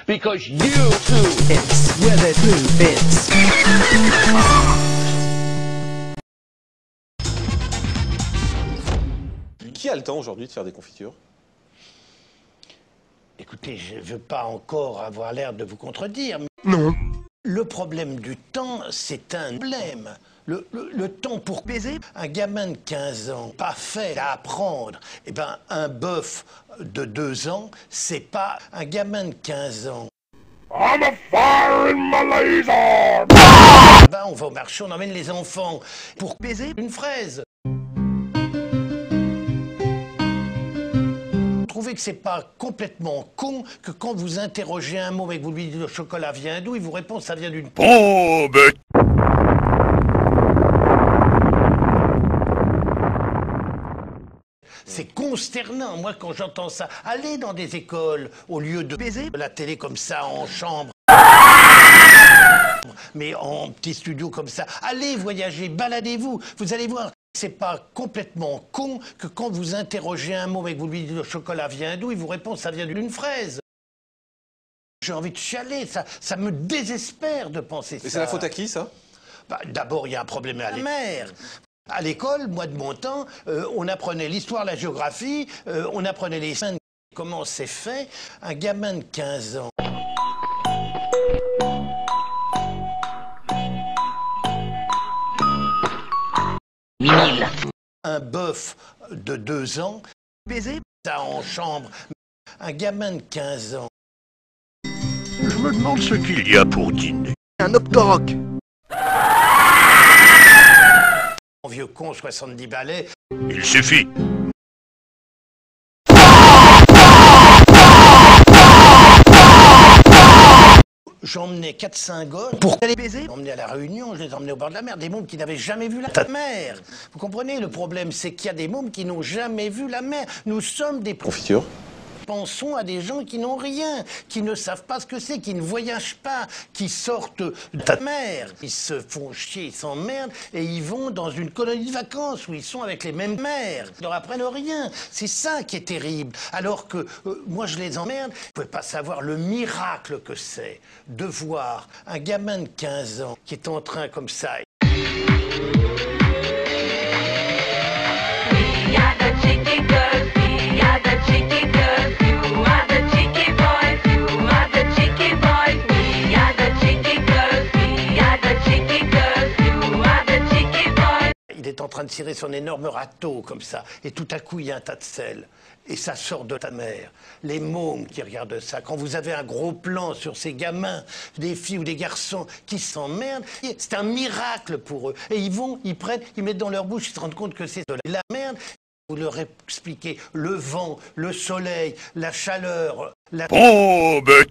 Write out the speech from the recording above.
Because you two It's where the blue fits. Qui a le temps aujourd'hui de faire des confitures? Écoutez, je ne veux pas encore avoir l'air de vous contredire, mais Non. le problème du temps, c'est un problème. Le temps pour baiser, un gamin de 15 ans, pas fait à apprendre, eh ben, un bœuf de 2 ans, c'est pas un gamin de 15 ans. I'm a fire in my laser! Ben, on va au marché, on emmène les enfants pour baiser une fraise. Vous trouvez que c'est pas complètement con que quand vous interrogez un môme et que vous lui dites le chocolat vient d'où, il vous répond ça vient d'une... Oh, but... C'est consternant, moi, quand j'entends ça. Allez dans des écoles, au lieu de baiser la télé comme ça, en chambre, mais en petit studio comme ça. Allez voyager, baladez-vous, vous allez voir. C'est pas complètement con que quand vous interrogez un mot et que vous lui dites le chocolat vient d'où, il vous répond ça vient d'une fraise. J'ai envie de chialer, ça me désespère de penser ça. Et c'est la faute à qui, ça? Bah, d'abord, il y a un problème à la mère. À l'école, moi de mon temps, on apprenait l'histoire, la géographie, on apprenait les saints. Comment c'est fait? Un gamin de 15 ans. Un bœuf de 2 ans, baiser ça en chambre. Un gamin de 15 ans. Je me demande ce qu'il y a pour dîner. Un optoroc. Un vieux con, 70 balais. Il suffit. J'emmenais 4-5 gosses pour aller baiser. J'emmenais à la Réunion, je les emmenais au bord de la mer. Des mômes qui n'avaient jamais vu la mer. Vous comprenez, le problème, c'est qu'il y a des mômes qui n'ont jamais vu la mer. Nous sommes des... Confiture? Pensons à des gens qui n'ont rien, qui ne savent pas ce que c'est, qui ne voyagent pas, qui sortent de la mer. Ils se font chier, ils s'emmerdent et ils vont dans une colonie de vacances où ils sont avec les mêmes mères. Ils leur apprennent rien. C'est ça qui est terrible. Alors que moi, je les emmerde. Vous ne pouvez pas savoir le miracle que c'est de voir un gamin de 15 ans qui est en train comme ça. Il est en train de tirer son énorme râteau comme ça, et tout à coup il y a un tas de sel, et ça sort de ta mère. Les mômes qui regardent ça, quand vous avez un gros plan sur ces gamins, des filles ou des garçons qui s'emmerdent, c'est un miracle pour eux. Et ils vont, ils prennent, ils mettent dans leur bouche, ils se rendent compte que c'est de la merde. Vous leur expliquez le vent, le soleil, la chaleur, la... Oh, but...